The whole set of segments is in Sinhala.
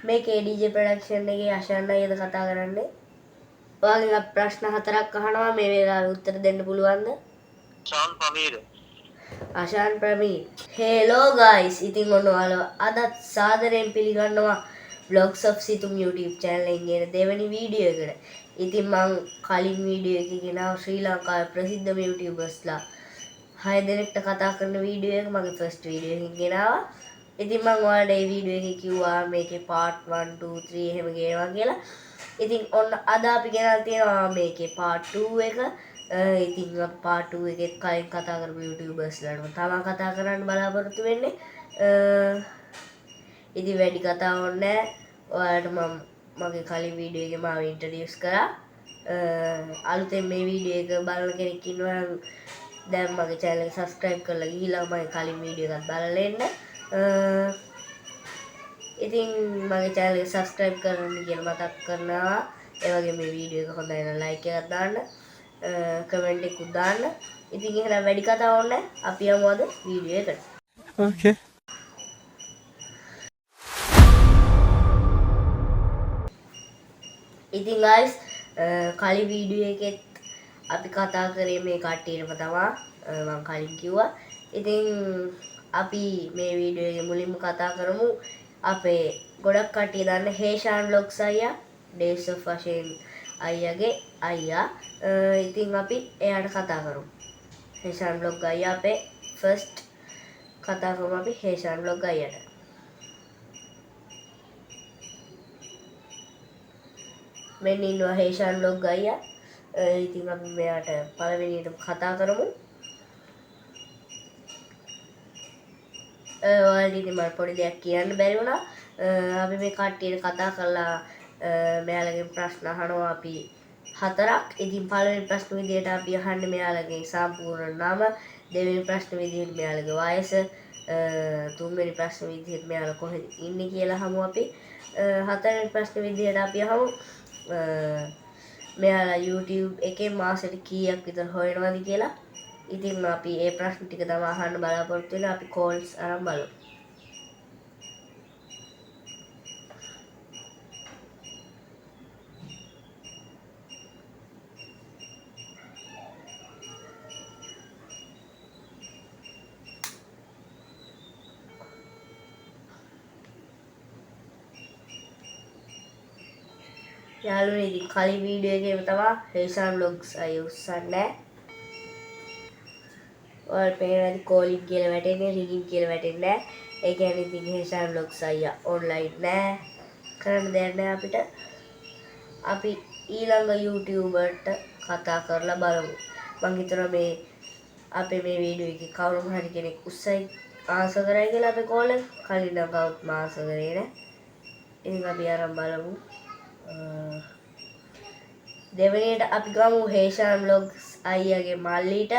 මේකේ DJ ප්‍රොඩක්ෂන් එකේ අශාන් අයියද කතා කරන්නේ. ඔයාගෙන් ප්‍රශ්න 4ක් අහනවා මේ වෙලාවේ උත්තර දෙන්න පුළුවන්ද? ශාන් ප්‍රමීර. අශාන් ප්‍රමීර. Hello guys. ඉතින් ඔන්න ඔයාලා අදත් සාදරයෙන් පිළිගන්නවා Vlogs of Situm YouTube channel එකේ දෙවෙනි වීඩියෝ එකට. ඉතින් මම කලින් වීඩියෝ එකේ ගෙනාව ශ්‍රී ලංකාවේ ප්‍රසිද්ධම YouTubersලා 6 දෙනෙක්ට කතා කරන වීඩියෝ එක මගේ ෆස්ට් වීඩියෝ එකකින් ගෙනාවා. ඉතින් මම ඔයාලට මේ වීඩියෝ එකේ කිව්වා මේකේ part 1 2 3 එහෙම ගේනවා කියලා. ඉතින් ඔන්න අද අපි ගෙනල්ලා තියෙනවා මේකේ part 2 එක. ඉතින් අපි part 2 එකෙත් කලින් කතා කරපු YouTubersලාට තමයි කතා කරන්න බලාපොරොත්තු වෙන්නේ. ඉතින් වැඩි කතා ඕනේ නැහැ. ඔයාලට මම මගේ කලින් වීඩියෝ එකේ මාව ඉන්ට්‍රොඩියුස් කරා. අලුතෙන් මේ වීඩියෝ එක බලන කෙනෙක් ඉන්නවා නම් දැන් මගේ channel එක subscribe කරලා ගිහිල්ලා මගේ කලින් වීඩියෝ එකත් බලලා එන්න. ඉතින් මගේ channel එක subscribe කරන්න කියලා මතක් කරනවා. ඒ වගේ මේ වීඩියෝ එක හොඳයි නම් like එකක් දාන්න. කමෙන්ට් එකක් දාන්න. ඉතින් එහෙනම් වැඩි කතා ඕනේ නැහැ. අපි යමු අද වීඩියෝ එකට. Okay. ඉතින් guys කලින් වීඩියෝ එකෙත් අපි කතා කරේ මේ කට්ටියටම තමයි මම කලින් කිව්වා. ඉතින් අපි මේ වීඩියෝ එකේ මුලින්ම කතා කරමු අපේ ගොඩක් කට්ටිය දන්න හේෂාන් vlogs අයියා days of වශයෙන් අයියාගේ අයියා. ඉතින් අපි එයාට කතා කරමු. හේෂාන් vlog අයියා අපේ ෆස්ට් කතා කරමු අපි හේෂාන් vlog අයියාට. මෙන්න ඉන්නවා හේෂාන් vlog අයියා. ඉතින් අපි මෙයාට පළවෙනියටම කතා කරමු. ඔයාලට ඉතින් මට පොඩි දෙයක් කියන්න බැරි වුණා. අපි මේ කට්ටියට කතා කරලා මෙයාලගෙන් ප්‍රශ්න අහනවා අපි 4ක්. ඉතින් පළවෙනි ප්‍රශ්න විදියට අපි අහන්නේ මෙයාලගේ සම්පූර්ණ නම, දෙවෙනි ප්‍රශ්න විදියට මෙයාලගේ වයස, තුන්වෙනි ප්‍රශ්න විදියට මෙයාලා කොහෙද ඉන්නේ කියලා අහමු අපි. හතරවෙනි ප්‍රශ්න විදියට අපි අහමු මෙයාලා YouTube එකේ මාසෙට කීයක් විතර හොයනවද කියලා. ඉතින් අපි මේ ප්‍රශ්න ටික තමයි අහන්න බලාපොරොත්තු වෙන්නේ. අපි calls අරන් බලමු. යාළුවනේ ඉතින් කලින් වීඩියෝ එකේම තමයි හේෂාන් vlogs අය උස්සන්නේ. ඔයාලට පේනවා ඇති calling කියලා වැටෙන්නේ ringing කියලා වැටෙන්නේ නැහැ. ඒ කියන්නේ ඉතින් හේෂාන් vlogs අයියා online නෑ. කරන්න දෙයක් නෑ අපිට. අපි ඊළඟ YouTuberට කතා කරලා බලමු. මං හිතනවා මේ අපේ මේ වීඩියෝ එකේ කවුරුම හරි කෙනෙක් උස්සයි ආන්සර් කරයි කියලා අපේ කෝල් එක. කලින් නම් කවුරුත් ආන්සර් කරේ නෑ. ඉතින් අපි අරන් බලමු. දෙවෙනියට අපි ගමු හේෂාන් vlogs අයියාගේ මල්ලිට.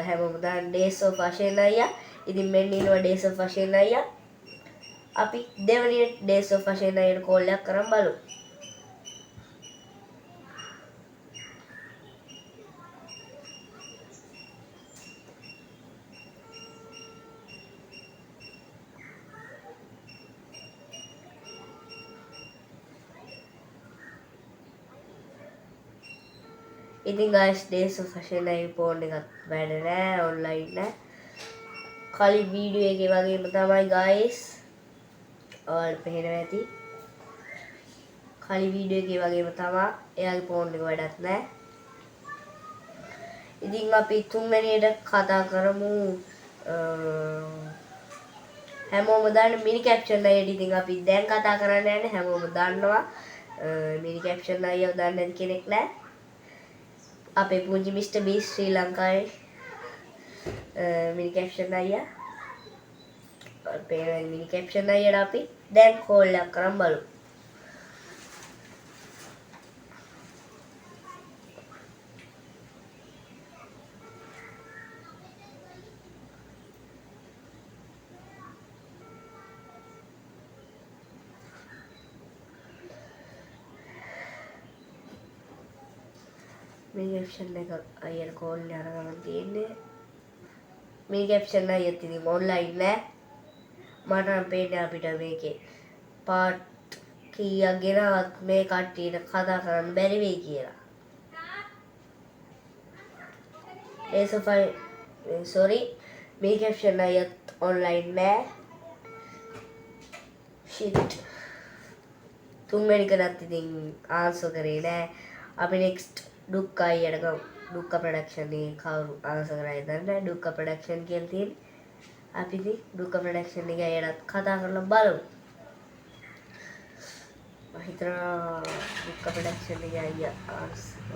හැමෝම දන්න days of වශයෙන් අයියා. ඉතින් මෙන්න ඉන්නවා days of වශයෙන් අයියා. අපි දෙවෙනියට days of වශයෙන් අයියාට කෝල් එකක් කරන් බලමු. ඉතින් guys days of fashion අයියා ෆෝන් එකත් වැඩ නෑ online නෑ. කලින් වීඩියෝ එකේ වගේම තමයි guys. ඔයාලට පේනවා ඇති. කලින් වීඩියෝ එකේ වගේම තමයි එයාගේ ෆෝන් එක වැඩක් නෑ. ඉතින් අපි තුන්වෙනියට කතා කරමු හැමෝම දන්න මිනි කැප්ෂන් අයියට. ඉතින් අපි දැන් කතා කරන්න යන්නේ හැමෝම දන්නවා මිනි කැප්ෂන් අයියව දන්නේ නැති කෙනෙක් නෑ. අපේ පුංචි මිස්ටර් බීස් ශ්‍රී ලංකාවේ මිනි කැප්ෂන් අයියා. අපේ මිනි කැප්ෂන් අයියට අපි දැන් කෝල් එකක් කරන් බලමු. මේ කැප්ෂන් එක අයියට කෝල් එක අරගෙන තියෙන්නේ. මේ කැප්ෂන් අයියත් ඉතින් ඔන්ලයින් නෑ. මට නම් පේන්නේ අපිට මේකේ පාට් කීයක් ගෙනවත් මේ කට්ටියට කතා කරන්න බැරි වෙයි කියලා. sorry මේ කැප්ෂන් අයත් ඔන්ලයින් නෑ. shit. තුන්වෙනි කරත් ඉතින් ආන්සර් කරේ නෑ. අපි next දුක්ඛ අයියට ගමු. දුක්ඛ ප්‍රොඩක්ෂන් එකේ කවුරු ආන්සර් කරයි දන්නේ? දුක්ඛ ප්‍රොඩක්ෂන් කියලා තියෙන්නේ. අපි ඉතින් දුක්ඛ ප්‍රොඩක්ෂන් එකේ අයටත් කතා කරලා බලමු. මම හිතනවා දුක්ඛ ප්‍රොඩක්ෂන් එකේ අයියා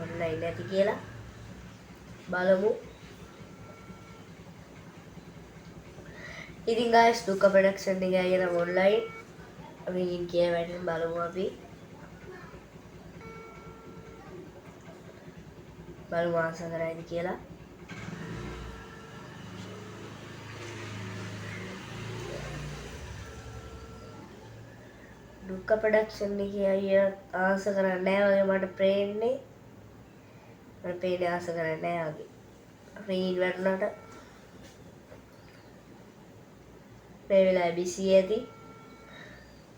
ඔන්ලයින් නැති කියලා. බලමු. ඉතින් guys දුක්ඛ ප්‍රොඩක්ෂන් එකේ අයියා නම් ඔන්ලයින්. අපි ඉන් කියලා වැඩිම බලමු අපි. බලමු ආන්සර් කරයිද කියලා. දුක්ඛ ප්‍රොඩක්ෂන් එකේ අයියා ආන්සර් කරන්නේ නැහැ වගේ මට පේන්නේ. මට පේන්නේ ආන්සර් කරන්නේ නැහැ වගේ. රීඩ් වුණාට මේ වෙලාවේ බිසි ඇති.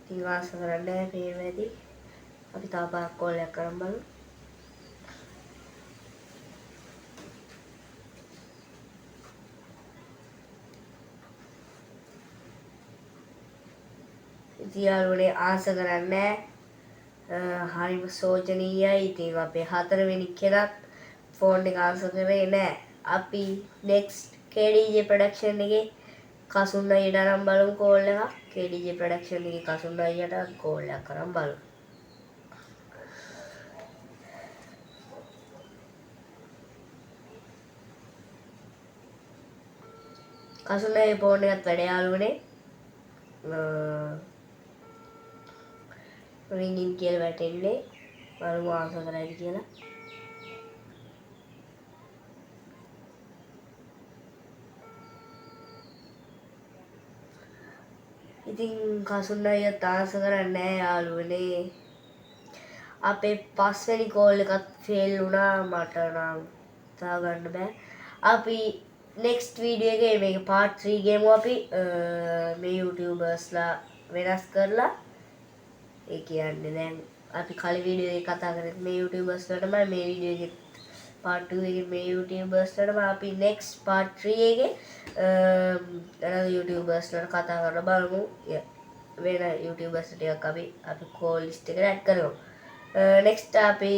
ඉතින් ආන්සර් කරන්නේ නැහැ පේන්නේ ඇති. අපි තව පාරක් කෝල් එකක් කරන් බලමු. ඉතියාලුනේ ආන්සර් කරන්නේ හරිම සෝචනීයයි. ඉතින් අපේ හතරවෙනි කෙනත් ෆෝන් එක ආන්සර් කරේ නැහැ. අපි next KDJ production එකේ කසුන් අයියට අරන් බලමු කෝල් එකක්. KDJ production එකේ කසුන් අයියට කෝල් එකක් කරන් බලමු. කසුන් අයියේ ෆෝන් එකත් වැඩ යාළුවනේ. ringing කියලා වැටෙන්නේ. බලමු ආන්සර් කරයිද කියලා. ඉතින් කසුන් අයියා ආන්සර් කරන්නේ නැහැ යාළුවනේ. අපේ පස්වෙනි කෝල් එකත් ෆේල් වුණා. මට නම් තා ගන්න බෑ. අපි next video එකේ මේක part 3 ගේමු අපි. මේ YouTubersලා වෙනස් කරලා ඒ කියන්නේ දැන් අපි කලින් වීඩියෝ එකේ කතා කරේ මේ YouTubersලා තමයි. මේ වීඩියෝ එකේ part 2 එකේ මේ YouTubersලා තමයි. අපි next part 3 එකේ අර YouTubersලා කතා කරලා බලමු. වෙන YouTubers ටිකක් අපි call list එකට add කරමු. next අපි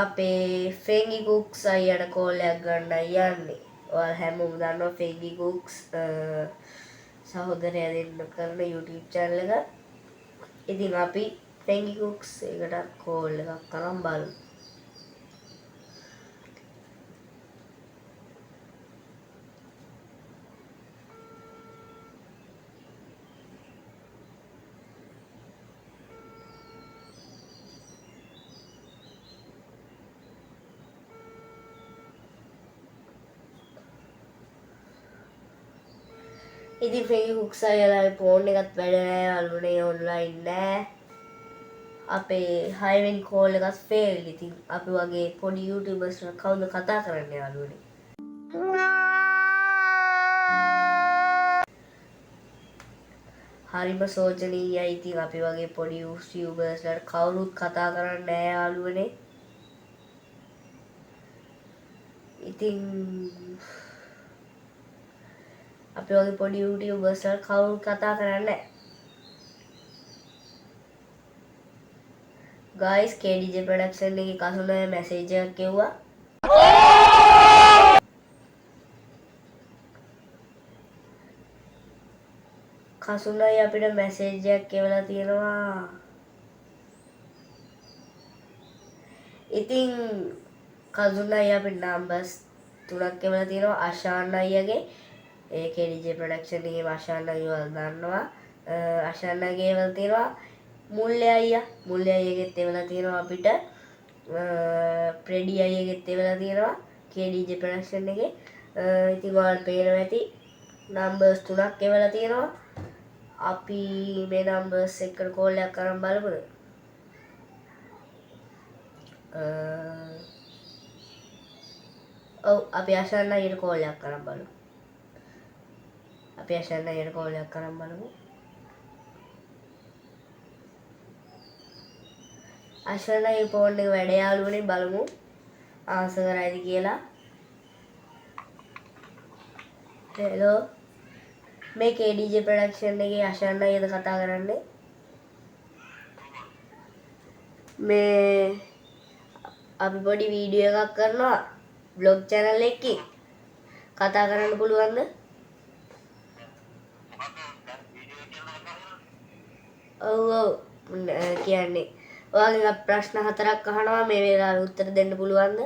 අපේ Fengi Cooks අයියට call එකක් ගන්න යන්නේ. ඔයාලා හැමෝම දන්නවා Fengi Cooks සහෝදරයා දෙන්න කරන YouTube channel එක. ඉතින් අපි Fengi Cooks එකට call එකක් කරන් බලමු. ඉතින් Fengi Cooks අයියලා ෆෝන් එකත් වැඩ නැහැ යාළුවනේ ඔන්ලයින් නැහැ. අපේ 6 වෙනි කෝල් එකත් ෆේල්. ඉතින් අපි වගේ පොඩි YouTubers කවුද කතා කරන්නේ යාළුවනේ. හරිම සෝචනීයයි. ඉතින් අපි වගේ පොඩි YouTubers කවුරුත් කතා කරන්නේ නැහැ යාළුවනේ. ඉතින් අපි වගේ පොඩි YouTubers කවුරුත් කතා කරන්නේ නැහැ. guys KDJ production එකේ කසුන මැසේජ් එකක් කෙව්වා. කසුනයි අපිට මැසේජ් එකක් කෙවලා තියෙනවා. ඉතින් කසුනයි අපිට නම්බර්ස් 3ක් කෙවලා තියෙනවා. අශාන් අයියගේ ඒ KDJ production එකේ අශාන් අයියව දන්නවා. අශාන් අයියගේ වල තියෙනවා මුල්ලේ අයියගෙත් එවලා තියෙනවා අපිට. ප්‍රෙඩි අයියගෙත් එවලා තියෙනවා KDJ production එකේ. ඉතින් ඔයාලට පේනවා ඇති නම්බර්ස් 3ක් එවලා තියෙනවා. අපි මේ නම්බර්ස් එකට කෝල් එකක් කරන් බලමුද? ඔව් අපි අශාන් අයියට කෝල් එකක් කරන් බලමු. අශ්වනගේ ෆෝන් එක වැඩ යාළුවනේ බලමු ආන්සර් කරයිද කියලා. හෙලෝ මේ KDJ ප්‍රොඩක්ෂන් එකේ අශාන් අයියද කතා කරන්නේ. මේ අපි පොඩි වීඩියෝ එකක් කරනවා බ්ලොග් channel එකකින්. කතා කරන්න පුළුවන්ද? ඔව් කියන්නේ ඔයාගෙන් ප්‍රශ්න 4ක් අහනවා මේ වෙලාවේ උත්තර දෙන්න පුළුවන්ද?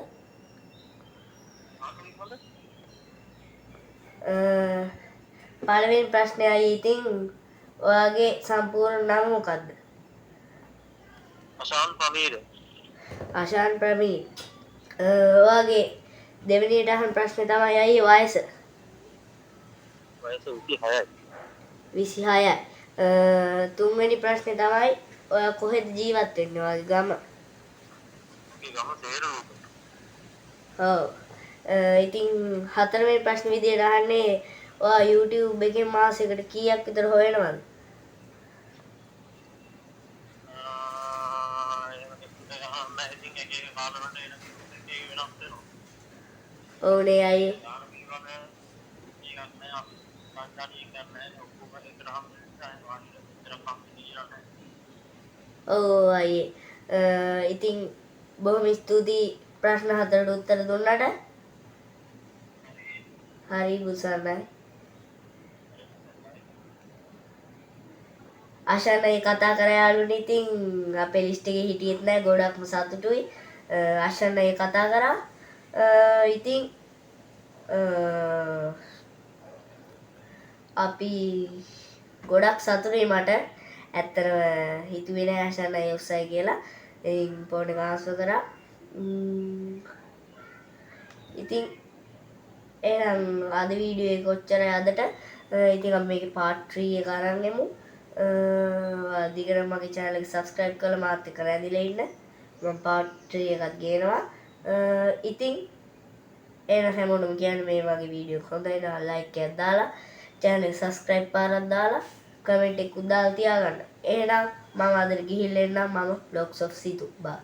පළවෙනි ප්‍රශ්නයයි ඉතින් ඔයාගේ සම්පූර්ණ නම මොකක්ද? අශාන් ප්‍රමීර. අශාන් ප්‍රමීර්. ඔයාගේ දෙවෙනියට අහන ප්‍රශ්නේ තමයි අයියේ වයස. වයස 26යි. 26යි. තුන්වෙනි ප්‍රශ්නේ තමයි ඔයා කොහෙද ජීවත් වෙන්නේ? ඔයාගේ ගම. මගේ ගම සේරූප. ඔව්. ඉතින් හතරවෙනි ප්‍රශ්න විදියට අහන්නේ ඔයා YouTube එකෙන් මාසෙකට කීයක් විතර හොයනවද? ඕනේ අයියේ. ඔව් අයියේ. ඉතින් බොහොම ස්තුතියි ප්‍රශ්න 4ට උත්තර දුන්නට. හරි බුසන්නයි. අශාන් අය කතා කර යාළුවනේ ඉතින් අපේ ලිස්ට් එකේ හිටියෙත් නෑ ගොඩක්ම සතුටුයි. අශාන් අය කතා කරා. ඉතින් අපි ගොඩක් සතුටුයි මට. ඇත්තටම හිතුවේ නෑ අශාන් අය උස්සයි කියලා. ඉතින් ෆෝන් එක ආන්සර් කරා. ඉතින් එහෙනම් අද වීඩියෝ එක ඔච්චරයි අදට. ඉතින් අපි මේකේ part 3 එක අරන් එමු. දිගටම මගේ channel එක subscribe කරලා මාත් එක්ක රැඳිලා ඉන්න. මම part 3 එකක් ගේනවා. ඉතින් එහෙනම් හැමෝටම කියන්නේ මේ වගේ වීඩියෝ එක හොඳයි නම් like එකක් දාලා channel එක subscribe පාරක් දාලා comment එකක් දාලා තියාගන්න. එහෙනම් මම අදට ගිහිල්ලා එන්නම්. මම vlogs of Situ. bye.